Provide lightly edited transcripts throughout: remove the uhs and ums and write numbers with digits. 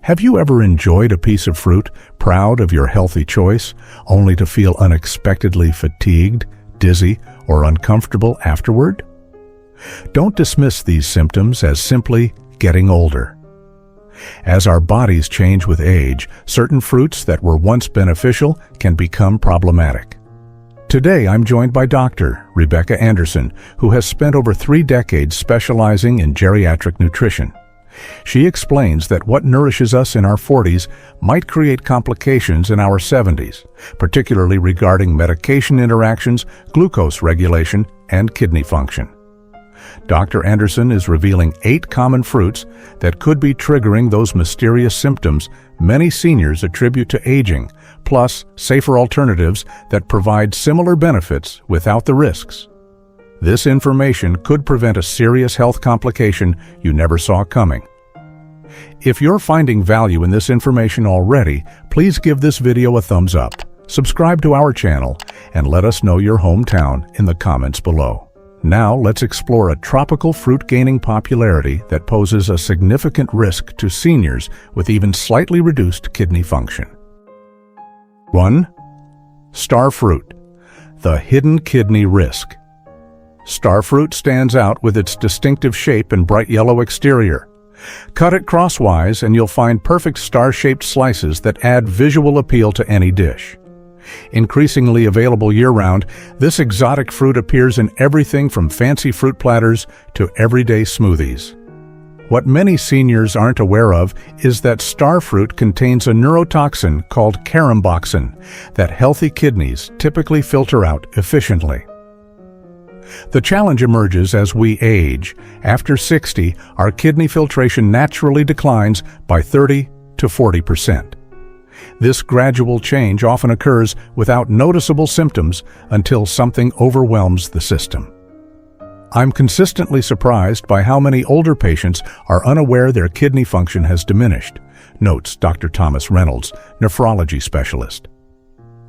Have you ever enjoyed a piece of fruit, proud of your healthy choice, only to feel unexpectedly fatigued, dizzy, or uncomfortable afterward? Don't dismiss these symptoms as simply getting older. As our bodies change with age, certain fruits that were once beneficial can become problematic. Today, I'm joined by Dr. Rebecca Anderson, who has spent over 3 decades specializing in geriatric nutrition. She explains that what nourishes us in our 40s might create complications in our 70s, particularly regarding medication interactions, glucose regulation, and kidney function. Dr. Anderson is revealing 8 common fruits that could be triggering those mysterious symptoms many seniors attribute to aging, plus safer alternatives that provide similar benefits without the risks. This information could prevent a serious health complication you never saw coming. If you're finding value in this information already, please give this video a thumbs up, subscribe to our channel, and let us know your hometown in the comments below. Now let's explore a tropical fruit gaining popularity that poses a significant risk to seniors with even slightly reduced kidney function. 1. Star fruit, the hidden kidney risk. Star fruit stands out with its distinctive shape and bright yellow exterior. Cut it crosswise and you'll find perfect star-shaped slices that add visual appeal to any dish. Increasingly available year-round, this exotic fruit appears in everything from fancy fruit platters to everyday smoothies. What many seniors aren't aware of is that star fruit contains a neurotoxin called caramboxin that healthy kidneys typically filter out efficiently. The challenge emerges as we age. After 60, our kidney filtration naturally declines by 30 to 40%. This gradual change often occurs without noticeable symptoms until something overwhelms the system. I'm consistently surprised by how many older patients are unaware their kidney function has diminished, notes Dr. Thomas Reynolds, nephrology specialist.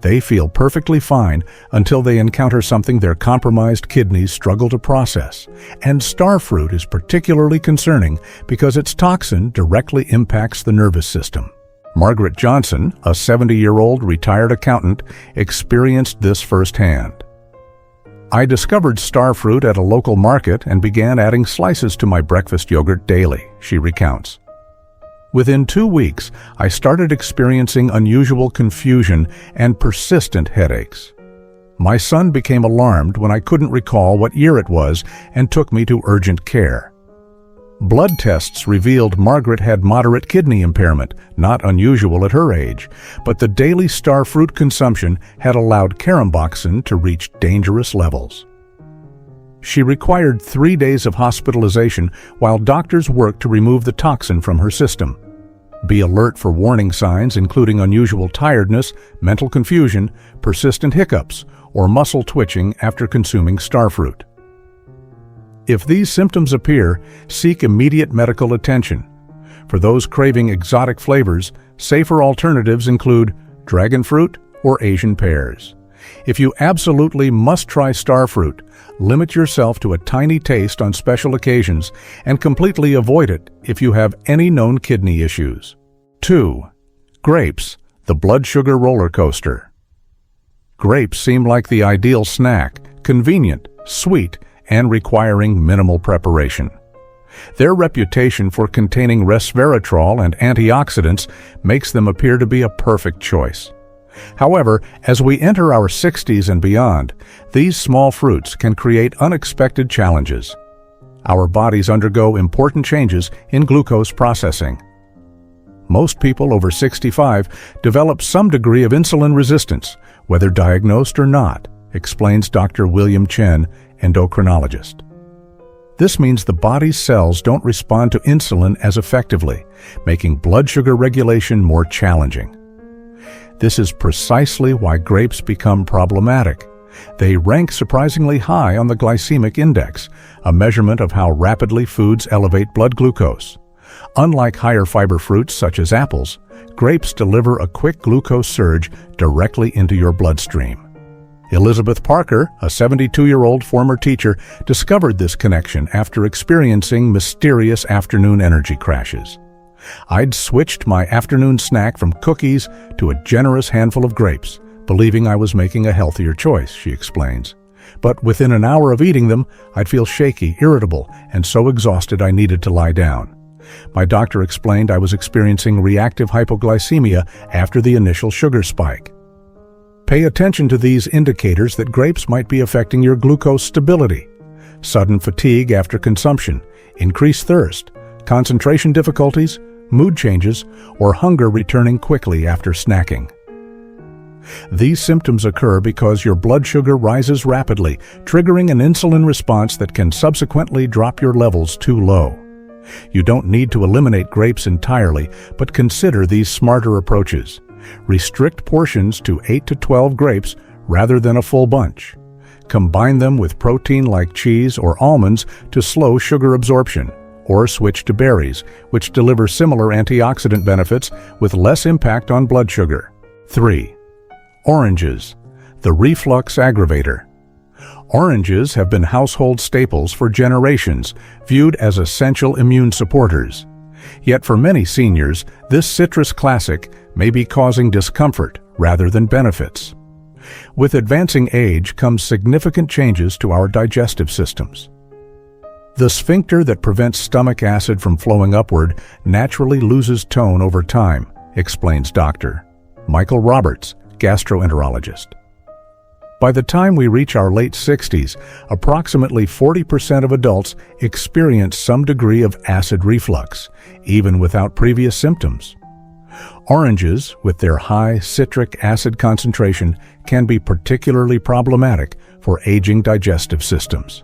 They feel perfectly fine until they encounter something their compromised kidneys struggle to process. And star fruit is particularly concerning because its toxin directly impacts the nervous system. Margaret Johnson, a 70-year-old retired accountant, experienced this firsthand. I discovered star fruit at a local market and began adding slices to my breakfast yogurt daily, she recounts. Within 2 weeks, I started experiencing unusual confusion and persistent headaches. My son became alarmed when I couldn't recall what year it was and took me to urgent care. Blood tests revealed Margaret had moderate kidney impairment, not unusual at her age, but the daily star fruit consumption had allowed caramboxin to reach dangerous levels. She required 3 days of hospitalization while doctors worked to remove the toxin from her system. Be alert for warning signs including unusual tiredness, mental confusion, persistent hiccups, or muscle twitching after consuming star fruit. If these symptoms appear, seek immediate medical attention. For those craving exotic flavors, safer alternatives include dragon fruit or Asian pears. If you absolutely must try star fruit, limit yourself to a tiny taste on special occasions and completely avoid it if you have any known kidney issues. 2. Grapes, the blood sugar roller coaster. Grapes seem like the ideal snack, convenient, sweet, and requiring minimal preparation. Their reputation for containing resveratrol and antioxidants makes them appear to be a perfect choice. However, as we enter our 60s and beyond, these small fruits can create unexpected challenges. Our bodies undergo important changes in glucose processing. Most people over 65 develop some degree of insulin resistance, whether diagnosed or not, explains Dr. William Chen, endocrinologist. This means the body's cells don't respond to insulin as effectively, making blood sugar regulation more challenging. This is precisely why grapes become problematic. They rank surprisingly high on the glycemic index, a measurement of how rapidly foods elevate blood glucose. Unlike higher fiber fruits such as apples, grapes deliver a quick glucose surge directly into your bloodstream. Elizabeth Parker, a 72-year-old former teacher, discovered this connection after experiencing mysterious afternoon energy crashes. I'd switched my afternoon snack from cookies to a generous handful of grapes, believing I was making a healthier choice, she explains. But within an hour of eating them, I'd feel shaky, irritable, and so exhausted I needed to lie down. My doctor explained I was experiencing reactive hypoglycemia after the initial sugar spike. Pay attention to these indicators that grapes might be affecting your glucose stability: sudden fatigue after consumption, increased thirst, concentration difficulties, mood changes, or hunger returning quickly after snacking. These symptoms occur because your blood sugar rises rapidly, triggering an insulin response that can subsequently drop your levels too low. You don't need to eliminate grapes entirely, but consider these smarter approaches. Restrict portions to 8 to 12 grapes rather than a full bunch. Combine them with protein like cheese or almonds to slow sugar absorption, or switch to berries, which deliver similar antioxidant benefits with less impact on blood sugar. 3. Oranges, the reflux aggravator. Oranges have been household staples for generations, viewed as essential immune supporters. Yet for many seniors, this citrus classic may be causing discomfort rather than benefits. With advancing age comes significant changes to our digestive systems. The sphincter that prevents stomach acid from flowing upward naturally loses tone over time, explains Dr. Michael Roberts, gastroenterologist. By the time we reach our late 60s, approximately 40% of adults experience some degree of acid reflux, even without previous symptoms. Oranges, with their high citric acid concentration, can be particularly problematic for aging digestive systems.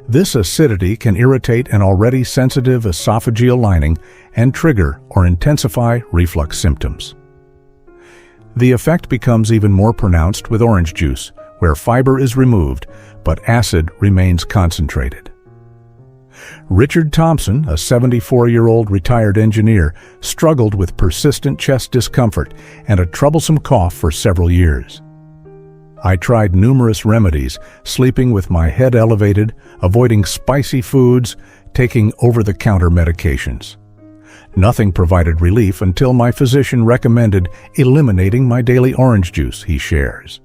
This acidity can irritate an already sensitive esophageal lining and trigger or intensify reflux symptoms. The effect becomes even more pronounced with orange juice, where fiber is removed, but acid remains concentrated. Richard Thompson, a 74-year-old retired engineer, struggled with persistent chest discomfort and a troublesome cough for several years. I tried numerous remedies, sleeping with my head elevated, avoiding spicy foods, taking over-the-counter medications. Nothing provided relief until my physician recommended eliminating my daily orange juice, he shares.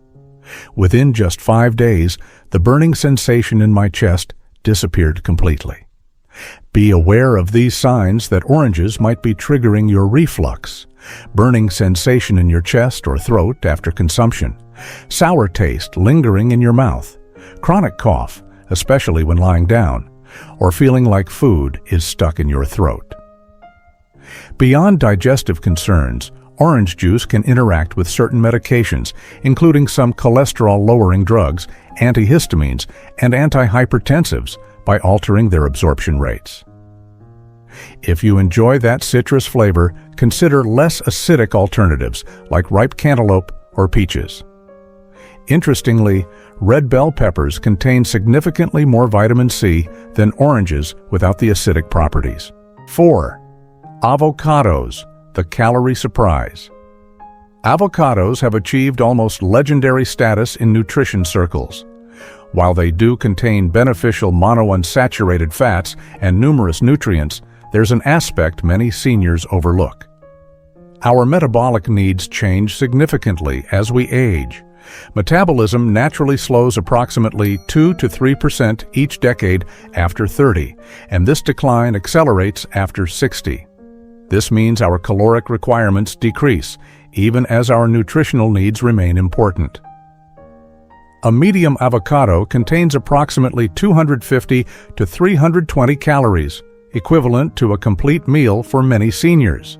Within just 5 days, the burning sensation in my chest disappeared completely. Be aware of these signs that oranges might be triggering your reflux: burning sensation in your chest or throat after consumption, sour taste lingering in your mouth, chronic cough, especially when lying down, or feeling like food is stuck in your throat. Beyond digestive concerns, orange juice can interact with certain medications, including some cholesterol-lowering drugs, antihistamines, and antihypertensives, by altering their absorption rates. If you enjoy that citrus flavor, consider less acidic alternatives like ripe cantaloupe or peaches. Interestingly, red bell peppers contain significantly more vitamin C than oranges without the acidic properties. 4. Avocados, the calorie surprise. Avocados have achieved almost legendary status in nutrition circles. While they do contain beneficial monounsaturated fats and numerous nutrients, there's an aspect many seniors overlook. Our metabolic needs change significantly as we age. Metabolism naturally slows approximately 2 to 3% each decade after 30, and this decline accelerates after 60. This means our caloric requirements decrease, even as our nutritional needs remain important. A medium avocado contains approximately 250 to 320 calories, equivalent to a complete meal for many seniors.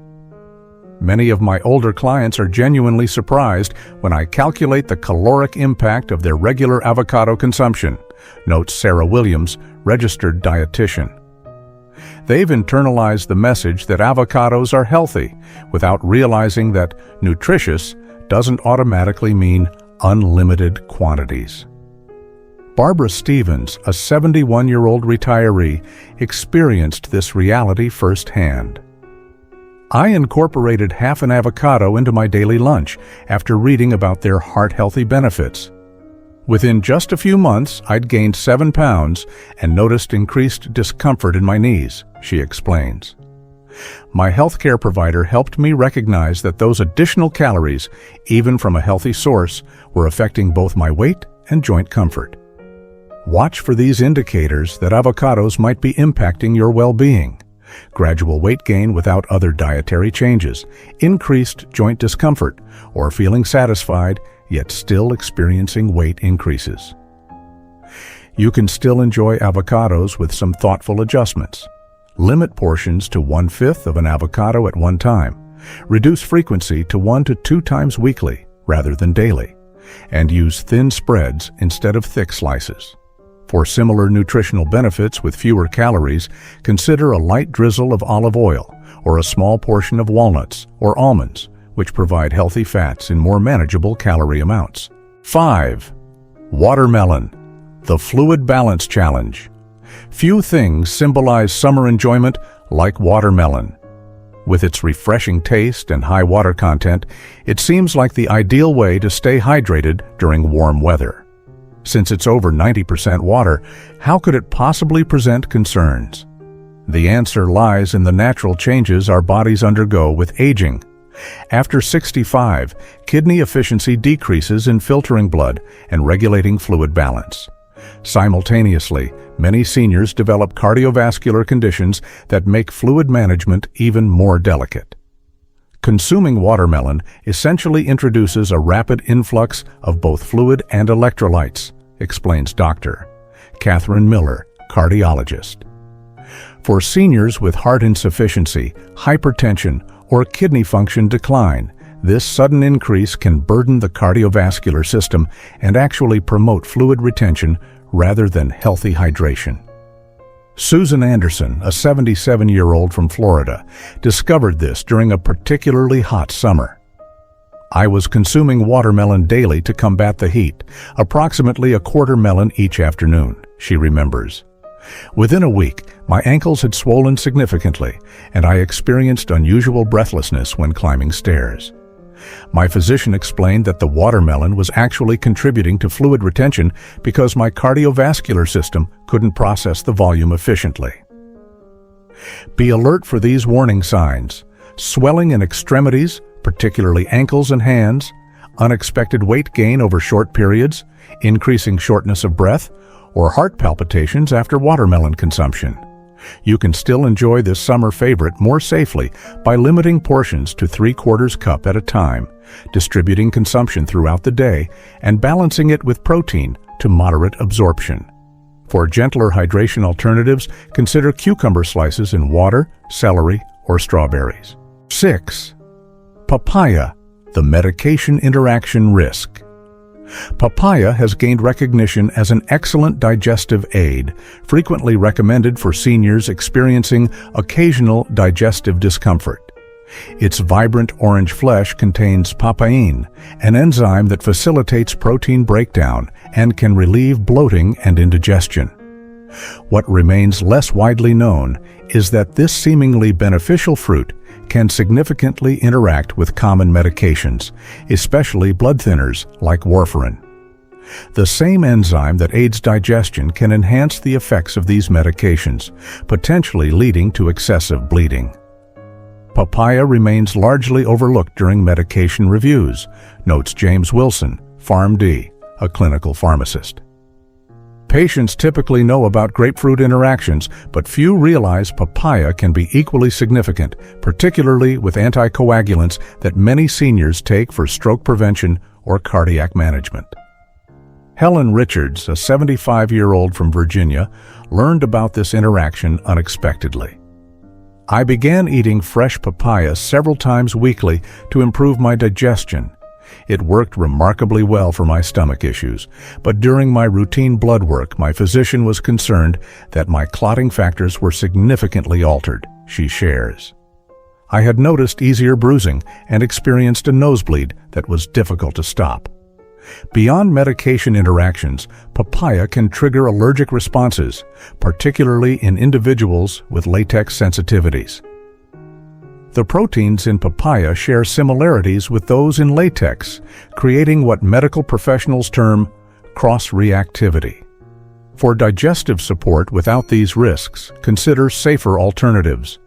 Many of my older clients are genuinely surprised when I calculate the caloric impact of their regular avocado consumption, notes Sarah Williams, registered dietitian. They've internalized the message that avocados are healthy without realizing that nutritious doesn't automatically mean unlimited quantities. Barbara Stevens, a 71-year-old retiree, experienced this reality firsthand. I incorporated half an avocado into my daily lunch after reading about their heart-healthy benefits. Within just a few months, I'd gained 7 pounds and noticed increased discomfort in my knees, she explains. My healthcare provider helped me recognize that those additional calories, even from a healthy source, were affecting both my weight and joint comfort. Watch for these indicators that avocados might be impacting your well-being. Gradual weight gain without other dietary changes, increased joint discomfort, or feeling satisfied yet still experiencing weight increases. You can still enjoy avocados with some thoughtful adjustments. Limit portions to 1/5 of an avocado at one time. Reduce frequency to 1 to 2 times weekly rather than daily. And use thin spreads instead of thick slices. For similar nutritional benefits with fewer calories, consider a light drizzle of olive oil or a small portion of walnuts or almonds, which provide healthy fats in more manageable calorie amounts. 5. Watermelon, the Fluid Balance Challenge. Few things symbolize summer enjoyment like watermelon. With its refreshing taste and high water content, it seems like the ideal way to stay hydrated during warm weather. Since it's over 90% water, how could it possibly present concerns? The answer lies in the natural changes our bodies undergo with aging. After 65, kidney efficiency decreases in filtering blood and regulating fluid balance. Simultaneously, many seniors develop cardiovascular conditions that make fluid management even more delicate. Consuming watermelon essentially introduces a rapid influx of both fluid and electrolytes, explains Dr. Catherine Miller, cardiologist. For seniors with heart insufficiency, hypertension, or kidney function decline, this sudden increase can burden the cardiovascular system and actually promote fluid retention rather than healthy hydration. Susan Anderson, a 77-year-old from Florida, discovered this during a particularly hot summer. I was consuming watermelon daily to combat the heat, approximately a quarter melon each afternoon, she remembers. Within a week, my ankles had swollen significantly, and I experienced unusual breathlessness when climbing stairs. My physician explained that the watermelon was actually contributing to fluid retention because my cardiovascular system couldn't process the volume efficiently. Be alert for these warning signs: swelling in extremities, particularly ankles and hands, unexpected weight gain over short periods, increasing shortness of breath, or heart palpitations after watermelon consumption. You can still enjoy this summer favorite more safely by limiting portions to 3/4 cup at a time, distributing consumption throughout the day, and balancing it with protein to moderate absorption. For gentler hydration alternatives, consider cucumber slices in water, celery, or strawberries. 6. Papaya, the medication interaction risk. Papaya has gained recognition as an excellent digestive aid, frequently recommended for seniors experiencing occasional digestive discomfort. Its vibrant orange flesh contains papain, an enzyme that facilitates protein breakdown and can relieve bloating and indigestion. What remains less widely known is that this seemingly beneficial fruit can significantly interact with common medications, especially blood thinners like warfarin. The same enzyme that aids digestion can enhance the effects of these medications, potentially leading to excessive bleeding. Papaya remains largely overlooked during medication reviews, notes James Wilson, PharmD, a clinical pharmacist. Patients typically know about grapefruit interactions, but few realize papaya can be equally significant, particularly with anticoagulants that many seniors take for stroke prevention or cardiac management. Helen Richards, a 75-year-old from Virginia, learned about this interaction unexpectedly. I began eating fresh papaya several times weekly to improve my digestion. It worked remarkably well for my stomach issues, but during my routine blood work, my physician was concerned that my clotting factors were significantly altered, she shares. I had noticed easier bruising and experienced a nosebleed that was difficult to stop. Beyond medication interactions, papaya can trigger allergic responses, particularly in individuals with latex sensitivities. The proteins in papaya share similarities with those in latex, creating what medical professionals term cross-reactivity. For digestive support without these risks, consider safer alternatives.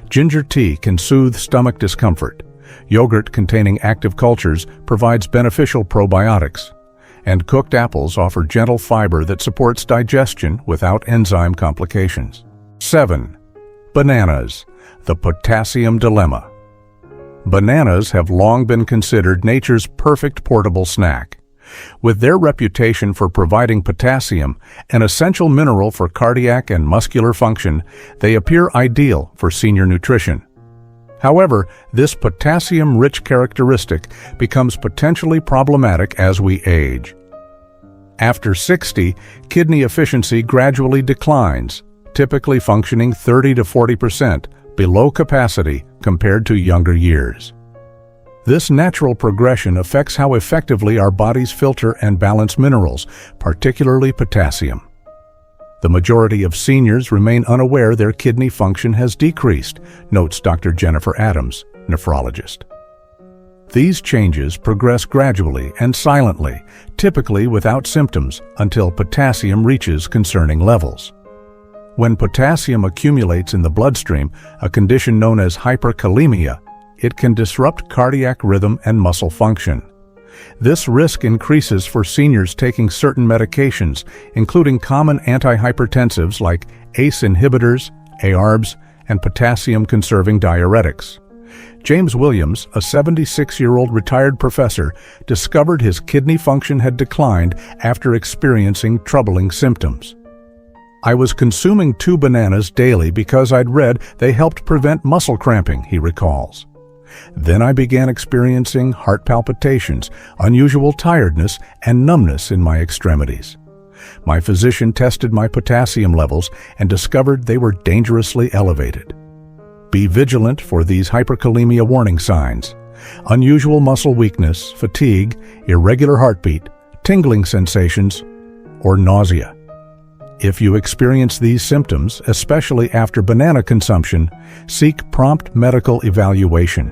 Ginger tea can soothe stomach discomfort. Yogurt containing active cultures provides beneficial probiotics. And cooked apples offer gentle fiber that supports digestion without enzyme complications. 7. Bananas, the potassium dilemma. Bananas have long been considered nature's perfect portable snack. With their reputation for providing potassium, an essential mineral for cardiac and muscular function, they appear ideal for senior nutrition. However, this potassium-rich characteristic becomes potentially problematic as we age. After 60, kidney efficiency gradually declines, typically functioning 30 to 40% below capacity compared to younger years. This natural progression affects how effectively our bodies filter and balance minerals, particularly potassium. The majority of seniors remain unaware their kidney function has decreased, notes Dr. Jennifer Adams, nephrologist. These changes progress gradually and silently, typically without symptoms, until potassium reaches concerning levels. When potassium accumulates in the bloodstream, a condition known as hyperkalemia, it can disrupt cardiac rhythm and muscle function. This risk increases for seniors taking certain medications, including common antihypertensives like ACE inhibitors, ARBs, and potassium-conserving diuretics. James Williams, a 76-year-old retired professor, discovered his kidney function had declined after experiencing troubling symptoms. "I was consuming 2 bananas daily because I'd read they helped prevent muscle cramping," he recalls. "Then I began experiencing heart palpitations, unusual tiredness, and numbness in my extremities. My physician tested my potassium levels and discovered they were dangerously elevated. Be vigilant for these hyperkalemia warning signs: unusual muscle weakness, fatigue, irregular heartbeat, tingling sensations, or nausea. If you experience these symptoms, especially after banana consumption, seek prompt medical evaluation.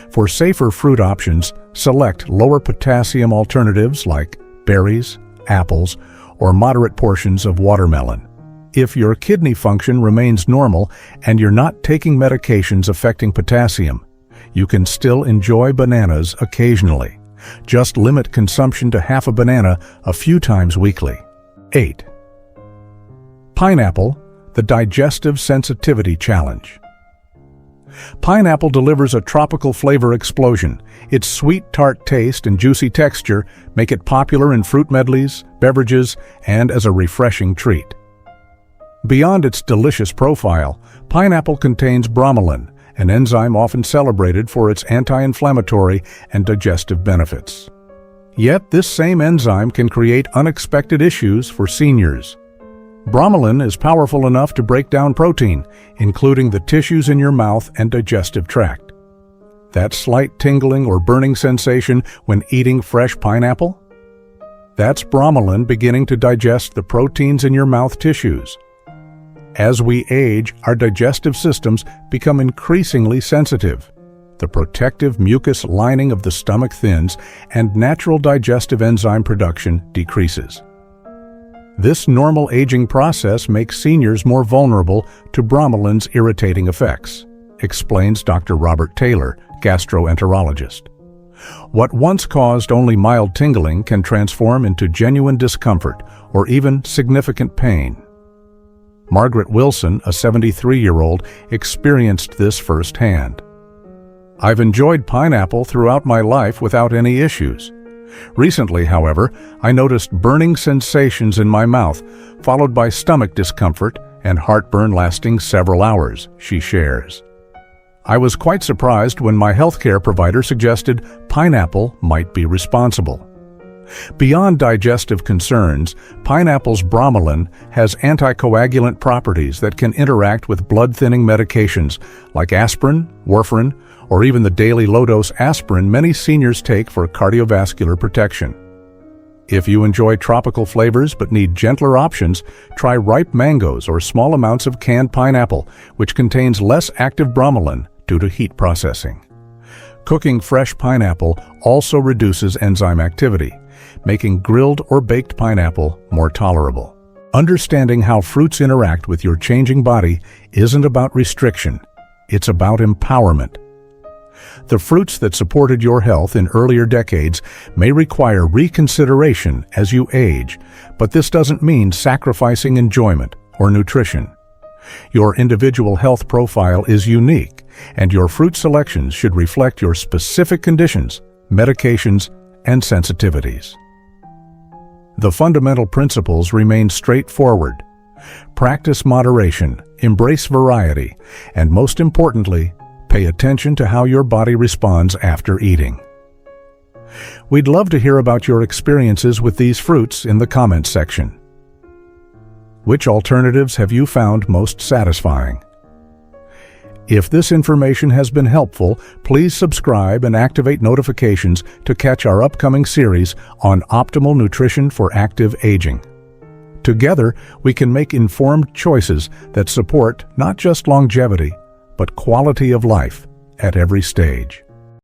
For safer fruit options, select lower potassium alternatives like berries, apples, or moderate portions of watermelon. If your kidney function remains normal and you're not taking medications affecting potassium, you can still enjoy bananas occasionally. Just limit consumption to half a banana a few times weekly." 8. Pineapple, the digestive sensitivity challenge. Pineapple delivers a tropical flavor explosion. Its sweet, tart taste and juicy texture make it popular in fruit medleys, beverages, and as a refreshing treat. Beyond its delicious profile, pineapple contains bromelain, an enzyme often celebrated for its anti-inflammatory and digestive benefits. Yet this same enzyme can create unexpected issues for seniors. Bromelain is powerful enough to break down protein, including the tissues in your mouth and digestive tract. That slight tingling or burning sensation when eating fresh pineapple? That's bromelain beginning to digest the proteins in your mouth tissues. As we age, our digestive systems become increasingly sensitive. The protective mucus lining of the stomach thins, and natural digestive enzyme production decreases. This normal aging process makes seniors more vulnerable to bromelain's irritating effects, explains Dr. Robert Taylor, gastroenterologist. What once caused only mild tingling can transform into genuine discomfort or even significant pain. Margaret Wilson, a 73-year-old, experienced this firsthand. "I've enjoyed pineapple throughout my life without any issues. Recently, however, I noticed burning sensations in my mouth, followed by stomach discomfort and heartburn lasting several hours," she shares. "I was quite surprised when my healthcare provider suggested pineapple might be responsible." Beyond digestive concerns, pineapple's bromelain has anticoagulant properties that can interact with blood-thinning medications like aspirin, warfarin, or even the daily low-dose aspirin many seniors take for cardiovascular protection. If you enjoy tropical flavors but need gentler options, try ripe mangoes or small amounts of canned pineapple, which contains less active bromelain due to heat processing. Cooking fresh pineapple also reduces enzyme activity, making grilled or baked pineapple more tolerable. Understanding how fruits interact with your changing body isn't about restriction. It's about empowerment. The fruits that supported your health in earlier decades may require reconsideration as you age, but this doesn't mean sacrificing enjoyment or nutrition. Your individual health profile is unique, and your fruit selections should reflect your specific conditions, medications, and sensitivities. The fundamental principles remain straightforward. Practice moderation, embrace variety, and most importantly, pay attention to how your body responds after eating. We'd love to hear about your experiences with these fruits in the comments section. Which alternatives have you found most satisfying? If this information has been helpful, please subscribe and activate notifications to catch our upcoming series on optimal nutrition for active aging. Together, we can make informed choices that support not just longevity, but quality of life at every stage.